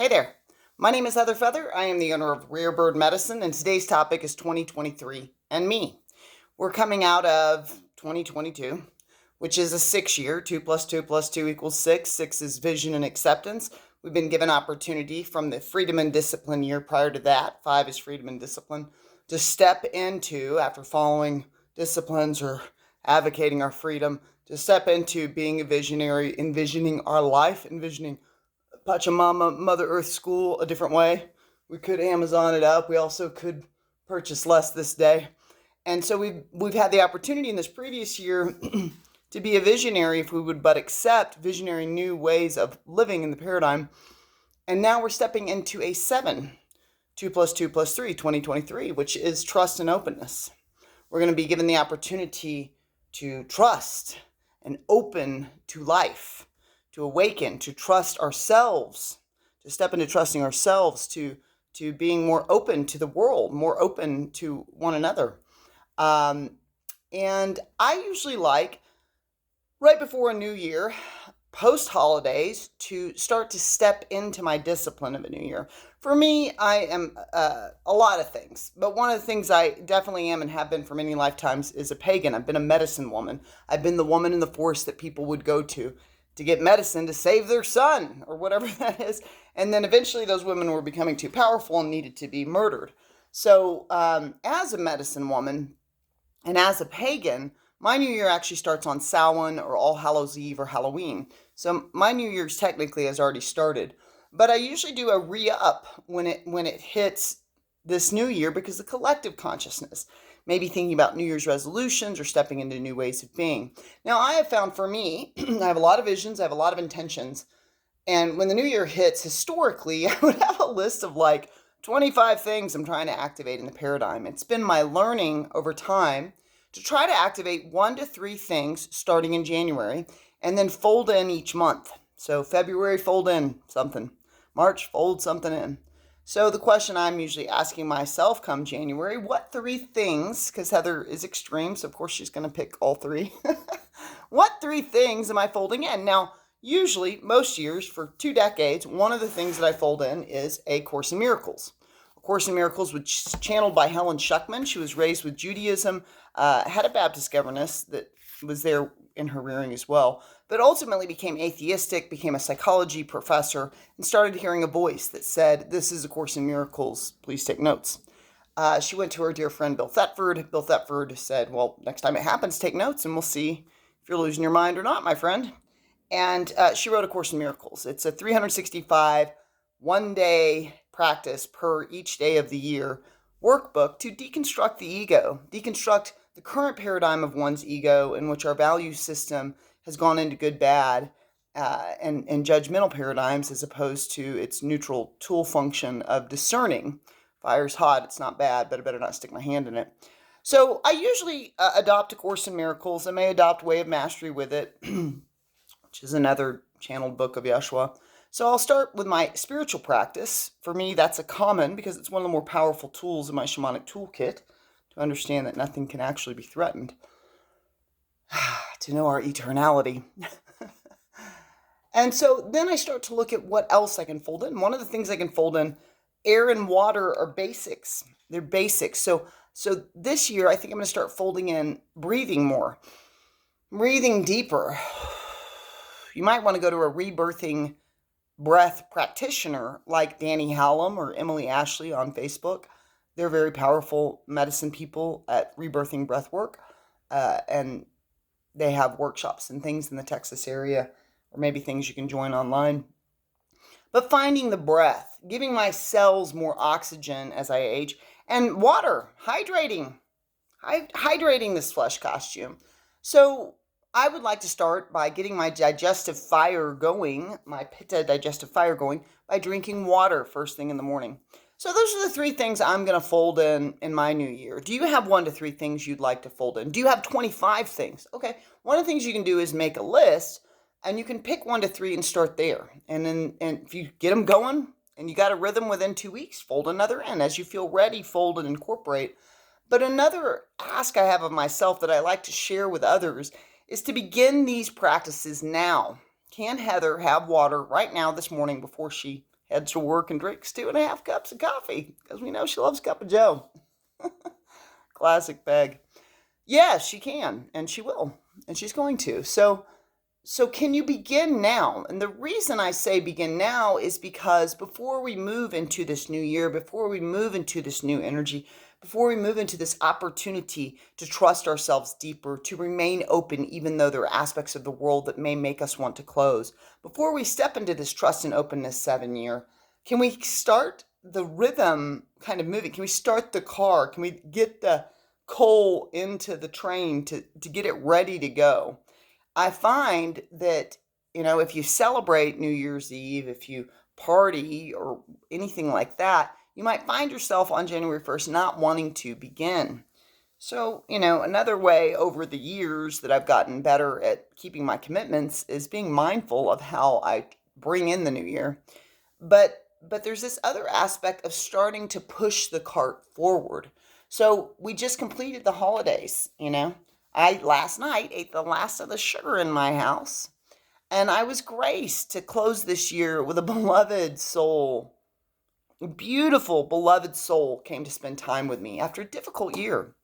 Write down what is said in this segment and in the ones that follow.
Hey there. My name is Heather Feather. I am the owner of Rare Bird Medicine, and today's topic is 2023 and me. We're coming out of 2022, which is a 6 year. 2 plus 2 plus 2 equals 6. 6 is vision and acceptance. We've been given opportunity from the freedom and discipline year prior to that. 5 is freedom and discipline to step into, after following disciplines or advocating our freedom, to step into being a visionary, envisioning our life, envisioning Pachamama, Mother Earth School a different way. We could Amazon it up. We also could purchase less this day. And so we've had the opportunity in this previous year to be a visionary if we would but accept visionary new ways of living in the paradigm. And now we're stepping into a 7, 2 plus 2 plus 3, 2023, which is trust and openness. We're going to be given the opportunity to trust and open to life, to awaken, to trust ourselves, to step into trusting ourselves, to being more open to the world, more open to one another. And I usually like, right before a new year, post holidays, to start to step into my discipline of a new year. For me, I am a lot of things, but one of the things I definitely am and have been for many lifetimes is a pagan. I've been a medicine woman. I've been the woman in the forest that people would go to get medicine to save their son or whatever that is. And then eventually those women were becoming too powerful and needed to be murdered. So as a medicine woman and as a pagan, my New Year actually starts on Samhain or All Hallows Eve or Halloween. So my New Year's technically has already started. But I usually do a re-up when it hits this new year because the collective consciousness, maybe thinking about New Year's resolutions or stepping into new ways of being. Now, I have found for me, I have a lot of visions, I have a lot of intentions, and when the new year hits, historically, I would have a list of like 25 things I'm trying to activate in the paradigm. It's been my learning over time to try to activate 1 to 3 things starting in January and then fold in each month. So February, fold in something. March, fold something in. So the question I'm usually asking myself come January, what 3 things, because Heather is extreme, so of course she's going to pick all 3. What 3 things am I folding in? Now, usually, most years, for 2 decades, one of the things that I fold in is A Course in Miracles. A Course in Miracles was channeled by Helen Schuckman. She was raised with Judaism, had a Baptist governess that was there in her rearing as well, but ultimately became atheistic, became a psychology professor, and started hearing a voice that said, "This is A Course in Miracles, please take notes." She went to her dear friend Bill Thetford. Bill Thetford said, "Well, next time it happens, take notes and we'll see if you're losing your mind or not, my friend." And she wrote A Course in Miracles. It's a 365, one-day practice per each day of the year workbook to deconstruct the ego, deconstruct the current paradigm of one's ego in which our value system has gone into good, bad, and judgmental paradigms as opposed to its neutral tool function of discerning. Fire's hot, it's not bad, but I better not stick my hand in it. So I usually adopt A Course in Miracles. I may adopt Way of Mastery with it, which is another channeled book of Yeshua. So I'll start with my spiritual practice. For me, that's a common because it's one of the more powerful tools in my shamanic toolkit to understand that nothing can actually be threatened, to know our eternality. And so then I start to look at what else I can fold in. One of the things I can fold in, air and water are basics. They're basics. So this year, I think I'm going to start folding in breathing more, breathing deeper. You might want to go to a rebirthing breath practitioner like Danny Hallam or Emily Ashley on Facebook. They're very powerful medicine people at rebirthing breath work, and they have workshops and things in the Texas area, or maybe things you can join online. But finding the breath, giving my cells more oxygen as I age, and water, hydrating this flesh costume. So I would like to start by getting my digestive fire going, my pitta digestive fire going, by drinking water first thing in the morning. So those are the 3 things I'm going to fold in my new year. Do you have 1 to 3 things you'd like to fold in? Do you have 25 things? Okay, one of the things you can do is make a list, and you can pick 1 to 3 and start there. And then if you get them going and you got a rhythm within 2 weeks, fold another in. As you feel ready, fold and incorporate. But another ask I have of myself that I like to share with others is to begin these practices now. Can Heather have water right now this morning before she heads to work and drinks 2.5 cups of coffee because we know she loves a cup of Joe. Classic Peg. Yes, she can, and she will, and she's going to. So can you begin now? And the reason I say begin now is because before we move into this new year, before we move into this new energy, before we move into this opportunity to trust ourselves deeper, to remain open even though there are aspects of the world that may make us want to close, before we step into this trust and openness 7 year, can we start the rhythm kind of moving? Can we start the car? Can we get the coal into the train to get it ready to go? I find that, if you celebrate New Year's Eve, if you party or anything like that, you might find yourself on January 1st not wanting to begin. So, another way over the years that I've gotten better at keeping my commitments is being mindful of how I bring in the new year. But there's this other aspect of starting to push the cart forward. So we just completed the holidays. I last night ate the last of the sugar in my house, and I was graced to close this year with a beloved soul. A beautiful, beloved soul came to spend time with me after a difficult year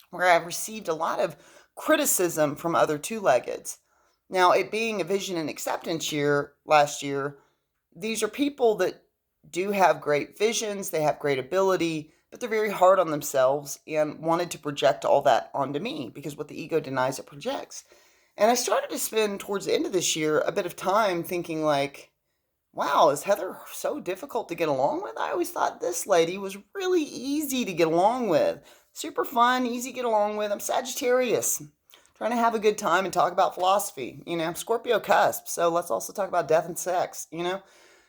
where I received a lot of criticism from other two-leggeds. Now, it being a vision and acceptance year last year, these are people that do have great visions, they have great ability, but they're very hard on themselves and wanted to project all that onto me because what the ego denies, it projects. And I started to spend towards the end of this year a bit of time thinking like, wow, is Heather so difficult to get along with? I always thought this lady was really easy to get along with. Super fun, easy to get along with. I'm Sagittarius, trying to have a good time and talk about philosophy. Scorpio cusp, so let's also talk about death and sex.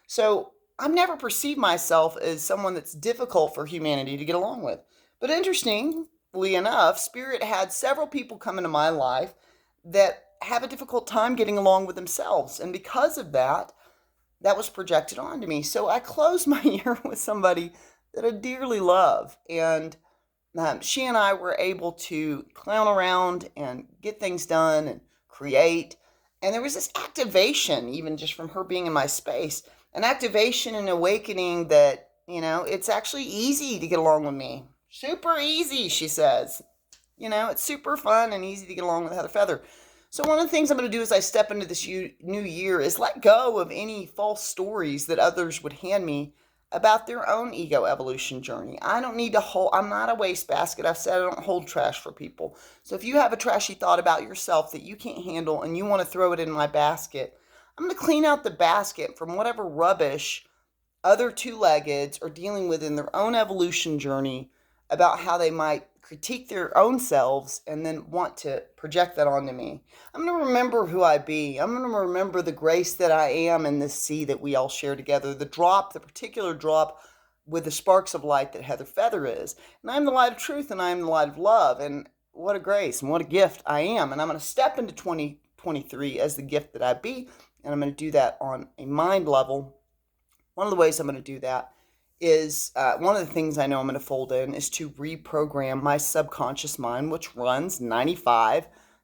So I've never perceived myself as someone that's difficult for humanity to get along with. But interestingly enough, Spirit had several people come into my life that have a difficult time getting along with themselves. And because of that, that was projected onto me. So I closed my year with somebody that I dearly love. And she and I were able to clown around and get things done and create. And there was this activation, even just from her being in my space, an activation and awakening that, it's actually easy to get along with me. Super easy, she says. It's super fun and easy to get along with Heather Feather. So one of the things I'm going to do as I step into this new year is let go of any false stories that others would hand me about their own ego evolution journey. I don't need to I'm not a wastebasket. I've said I don't hold trash for people. So if you have a trashy thought about yourself that you can't handle and you want to throw it in my basket, I'm going to clean out the basket from whatever rubbish other two-leggeds are dealing with in their own evolution journey about how they might critique their own selves and then want to project that onto me. I'm going to remember who I be. I'm going to remember the grace that I am in this sea that we all share together. The particular drop with the sparks of light that Heather Feather is. And I'm the light of truth and I am the light of love. And what a grace and what a gift I am. And I'm going to step into 2023 as the gift that I be. And I'm going to do that on a mind level. One of the ways I'm going to do that is one of the things I know I'm going to fold in is to reprogram my subconscious mind, which runs 90 to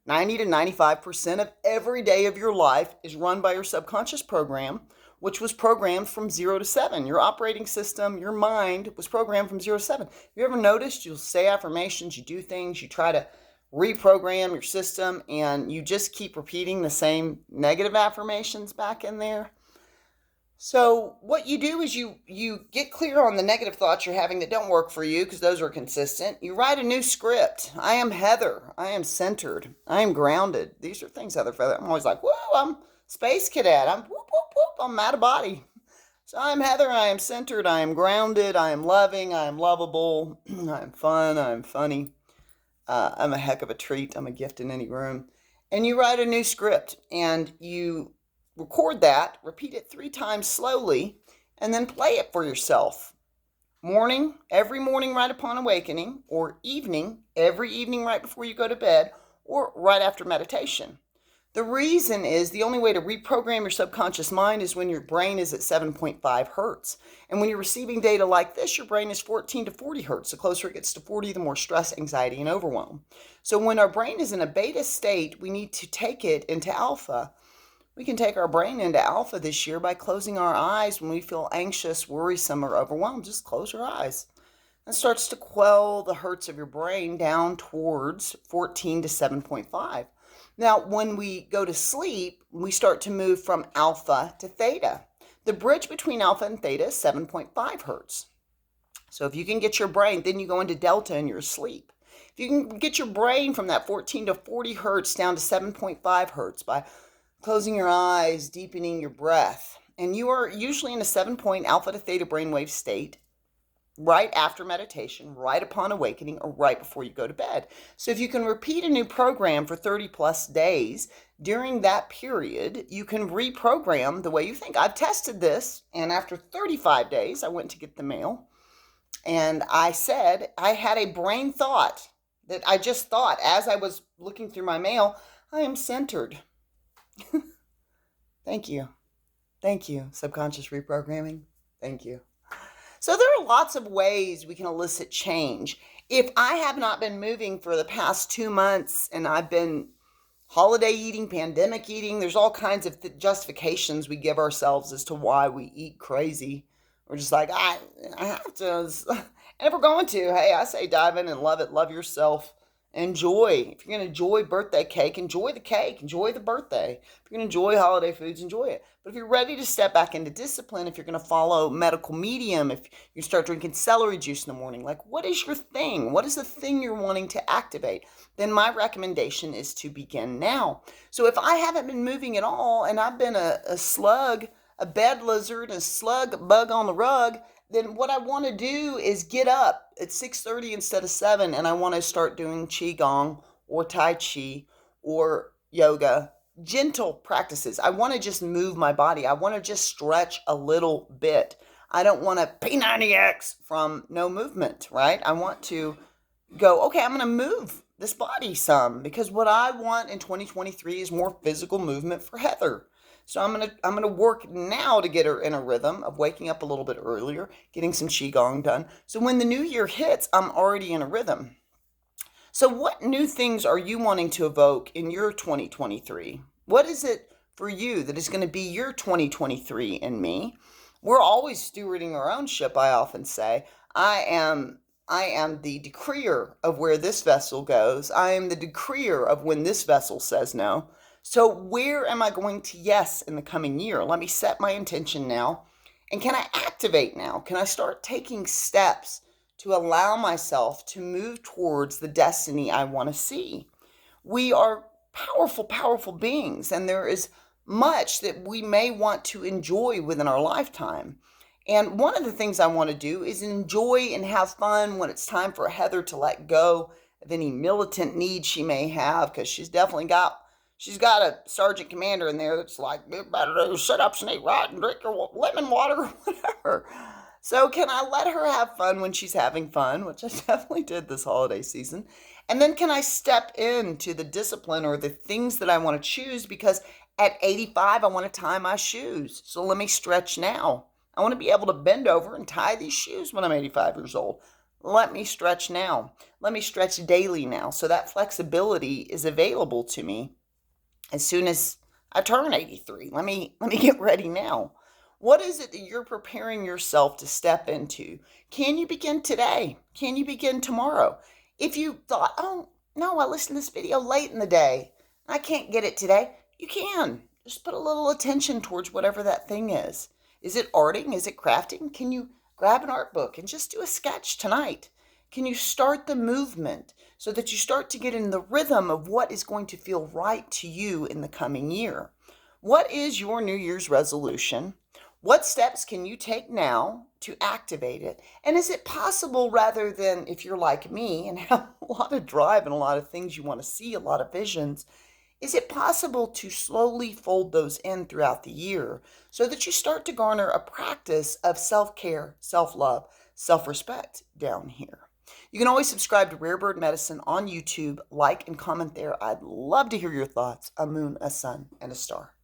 95% of every day of your life is run by your subconscious program, which was programmed from 0 to 7. Your operating system, your mind was programmed from 0 to 7. You ever noticed you'll say affirmations, you do things, you try to reprogram your system, and you just keep repeating the same negative affirmations back in there? So what you do is you get clear on the negative thoughts you're having that don't work for you because those are consistent. You write a new script. I am Heather. I am centered. I am grounded. These are things Heather Feather. I'm always like, whoa, I'm space cadet. I'm whoop, whoop, whoop. I'm out of body. So I'm Heather. I am centered. I am grounded. I am loving. I am lovable. I am fun. I am funny. I'm a heck of a treat. I'm a gift in any room. And you write a new script and you record that, repeat it 3 times slowly, and then play it for yourself. Morning, every morning right upon awakening, or evening, every evening right before you go to bed, or right after meditation. The reason is the only way to reprogram your subconscious mind is when your brain is at 7.5 hertz. And when you're receiving data like this, your brain is 14 to 40 hertz. The closer it gets to 40, the more stress, anxiety, and overwhelm. So when our brain is in a beta state, we need to take it into alpha. We can take our brain into alpha this year by closing our eyes when we feel anxious, worrisome, or overwhelmed. Just close your eyes. That starts to quell the hertz of your brain down towards 14 to 7.5. Now, when we go to sleep, we start to move from alpha to theta. The bridge between alpha and theta is 7.5 hertz. So if you can get your brain, then you go into delta and you're asleep. If you can get your brain from that 14 to 40 hertz down to 7.5 hertz by closing your eyes, deepening your breath, and you are usually in a 7-point alpha to theta brainwave state right after meditation, right upon awakening, or right before you go to bed. So if you can repeat a new program for 30 plus days, during that period, you can reprogram the way you think. I've tested this, and after 35 days, I went to get the mail, and I said, I had a brain thought that I just thought as I was looking through my mail, I am centered. Thank you. Thank you, subconscious reprogramming. Thank you. So there are lots of ways we can elicit change. If I have not been moving for the past 2 months and I've been holiday eating, pandemic eating, there's all kinds of justifications we give ourselves as to why we eat crazy. We're just like, I have to. And if we're going to, hey, I say dive in and love it. Love yourself. Enjoy. If you're going to enjoy birthday cake, enjoy the cake. Enjoy the birthday. If you're going to enjoy holiday foods, enjoy it. But if you're ready to step back into discipline, if you're going to follow medical medium, if you start drinking celery juice in the morning, like what is your thing? What is the thing you're wanting to activate? Then my recommendation is to begin now. So if I haven't been moving at all and I've been a slug, a bed lizard, a slug bug on the rug, then what I want to do is get up at 6:30 instead of 7, and I want to start doing qigong or tai chi or yoga, gentle practices. I want to just move my body. I want to just stretch a little bit. I don't want to P90X from no movement, right? I want to go, okay, I'm going to move this body some, because what I want in 2023 is more physical movement for Heather. So I'm gonna work now to get her in a rhythm of waking up a little bit earlier, getting some qigong done. So when the new year hits, I'm already in a rhythm. So what new things are you wanting to evoke in your 2023? What is it for you that is going to be your 2023 in me? We're always stewarding our own ship, I often say. I am the decreer of where this vessel goes. I am the decreer of when this vessel says no. So where am I going to yes in the coming year? Let me set my intention now. And can I activate now? Can I start taking steps to allow myself to move towards the destiny I want to see? We are powerful, powerful beings, and there is much that we may want to enjoy within our lifetime. And one of the things I want to do is enjoy and have fun when it's time for Heather to let go of any militant needs she may have, because she's got a sergeant commander in there that's like, you better shut up, snake right, and drink your lemon water or whatever. So can I let her have fun when she's having fun, which I definitely did this holiday season? And then can I step into the discipline or the things that I want to choose? Because at 85, I want to tie my shoes. So let me stretch now. I want to be able to bend over and tie these shoes when I'm 85 years old. Let me stretch now. Let me stretch daily now. So that flexibility is available to me as soon as I turn 83. Let me get ready now. What is it that you're preparing yourself to step into? Can you begin today? Can you begin tomorrow? If you thought, oh, no, I listened to this video late in the day, I can't get it today, you can. Just put a little attention towards whatever that thing is. Is it arting? Is it crafting? Can you grab an art book and just do a sketch tonight? Can you start the movement so that you start to get in the rhythm of what is going to feel right to you in the coming year? What is your New Year's resolution? What steps can you take now to activate it? And is it possible, rather than, if you're like me and have a lot of drive and a lot of things you want to see, a lot of visions, is it possible to slowly fold those in throughout the year so that you start to garner a practice of self-care, self-love, self-respect down here? You can always subscribe to Rare Bird Medicine on YouTube, like and comment there. I'd love to hear your thoughts. A moon, a sun, and a star.